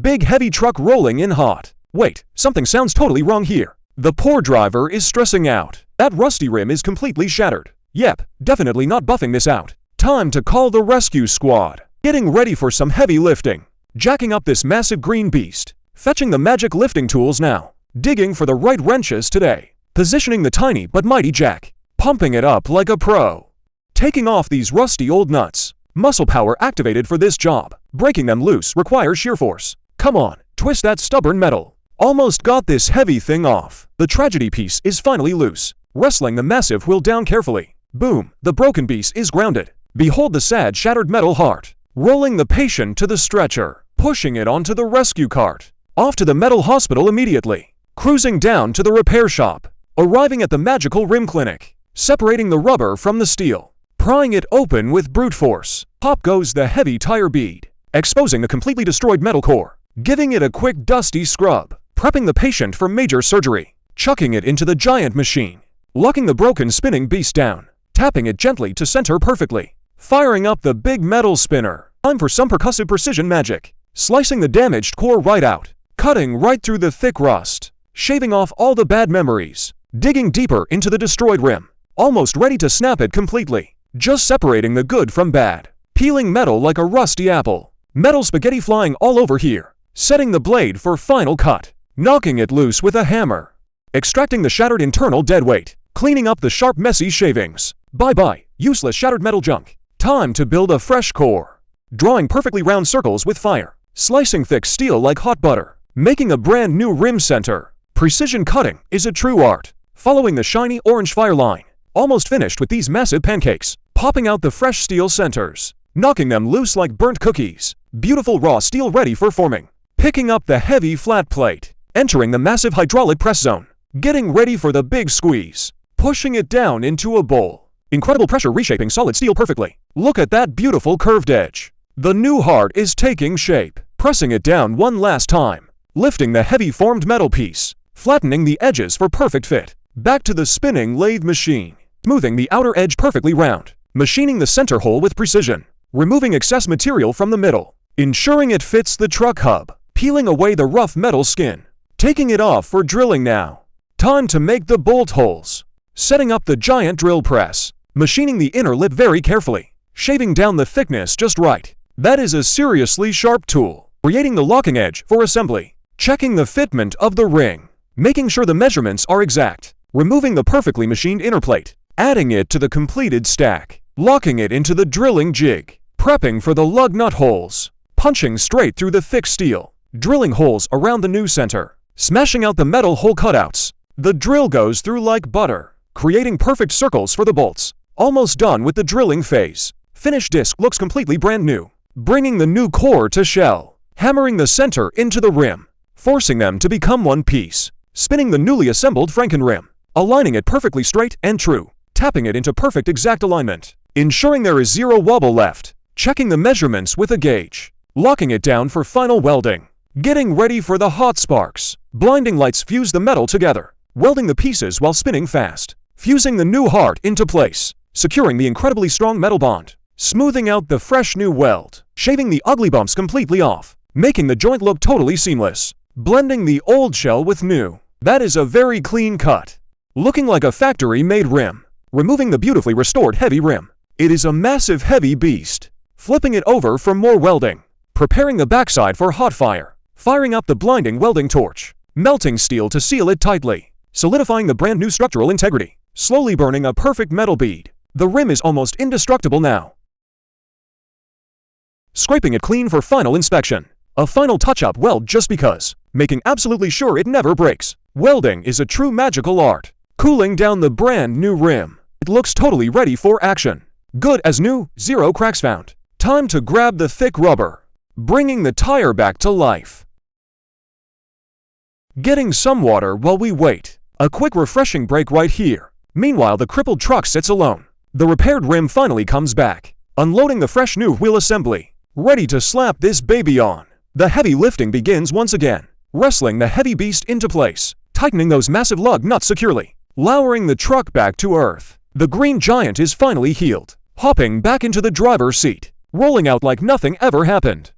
Big heavy truck rolling in hot. Wait, something sounds totally wrong here. The poor driver is stressing out. That rusty rim is completely shattered. Yep, definitely not buffing this out. Time to call the rescue squad. Getting ready for some heavy lifting. Jacking up this massive green beast. Fetching the magic lifting tools now. Digging for the right wrenches today. Positioning the tiny but mighty jack. Pumping it up like a pro. Taking off these rusty old nuts. Muscle power activated for this job. Breaking them loose requires shear force. Come on, twist that stubborn metal. Almost got this heavy thing off. The tragedy piece is finally loose. Wrestling the massive wheel down carefully. Boom, the broken piece is grounded. Behold the sad shattered metal heart. Rolling the patient to the stretcher. Pushing it onto the rescue cart. Off to the metal hospital immediately. Cruising down to the repair shop. Arriving at the magical rim clinic. Separating the rubber from the steel. Prying it open with brute force. Pop goes the heavy tire bead. Exposing the completely destroyed metal core. Giving it a quick dusty scrub. Prepping the patient for major surgery. Chucking it into the giant machine. Locking the broken spinning beast down. Tapping it gently to center perfectly. Firing up the big metal spinner. Time for some percussive precision magic. Slicing the damaged core right out. Cutting right through the thick rust. Shaving off all the bad memories. Digging deeper into the destroyed rim. Almost ready to snap it completely. Just separating the good from bad. Peeling metal like a rusty apple. Metal spaghetti flying all over here. Setting the blade for final cut. Knocking it loose with a hammer. Extracting the shattered internal dead weight. Cleaning up the sharp messy shavings. Bye-bye, useless shattered metal junk. Time to build a fresh core. Drawing perfectly round circles with fire. Slicing thick steel like hot butter. Making a brand new rim center. Precision cutting is a true art. Following the shiny orange fire line. Almost finished with these massive pancakes. Popping out the fresh steel centers. Knocking them loose like burnt cookies. Beautiful raw steel ready for forming. Picking up the heavy flat plate. Entering the massive hydraulic press zone. Getting ready for the big squeeze. Pushing it down into a bowl. Incredible pressure reshaping solid steel perfectly. Look at that beautiful curved edge. The new heart is taking shape. Pressing it down one last time. Lifting the heavy formed metal piece. Flattening the edges for perfect fit. Back to the spinning lathe machine. Smoothing the outer edge perfectly round. Machining the center hole with precision. Removing excess material from the middle. Ensuring it fits the truck hub. Peeling away the rough metal skin. Taking it off for drilling now. Time to make the bolt holes. Setting up the giant drill press. Machining the inner lip very carefully. Shaving down the thickness just right. That is a seriously sharp tool. Creating the locking edge for assembly. Checking the fitment of the ring. Making sure the measurements are exact. Removing the perfectly machined inner plate. Adding it to the completed stack. Locking it into the drilling jig. Prepping for the lug nut holes. Punching straight through the thick steel. Drilling holes around the new center. Smashing out the metal hole cutouts. The drill goes through like butter. Creating perfect circles for the bolts. Almost done with the drilling phase. Finished disc looks completely brand new. Bringing the new core to shell. Hammering the center into the rim. Forcing them to become one piece. Spinning the newly assembled Franken rim. Aligning it perfectly straight and true. Tapping it into perfect exact alignment. Ensuring there is zero wobble left. Checking the measurements with a gauge. Locking it down for final welding. Getting ready for the hot sparks. Blinding lights fuse the metal together. Welding the pieces while spinning fast. Fusing the new heart into place. Securing the incredibly strong metal bond. Smoothing out the fresh new weld. Shaving the ugly bumps completely off. Making the joint look totally seamless. Blending the old shell with new. That is a very clean cut. Looking like a factory-made rim. Removing the beautifully restored heavy rim. It is a massive heavy beast. Flipping it over for more welding. Preparing the backside for hot fire. Firing up the blinding welding torch. Melting steel to seal it tightly. Solidifying the brand new structural integrity. Slowly burning a perfect metal bead. The rim is almost indestructible now. Scraping it clean for final inspection. A final touch-up weld just because. Making absolutely sure it never breaks. Welding is a true magical art. Cooling down the brand new rim. It looks totally ready for action. Good as new, zero cracks found. Time to grab the thick rubber. Bringing the tire back to life. Getting some water while we wait. A quick refreshing break right here. Meanwhile, the crippled truck sits alone. The repaired rim finally comes back. Unloading the fresh new wheel assembly. Ready to slap this baby on. The heavy lifting begins once again. Wrestling the heavy beast into place. Tightening those massive lug nuts securely. Lowering the truck back to earth. The green giant is finally healed. Hopping back into the driver's seat. Rolling out like nothing ever happened.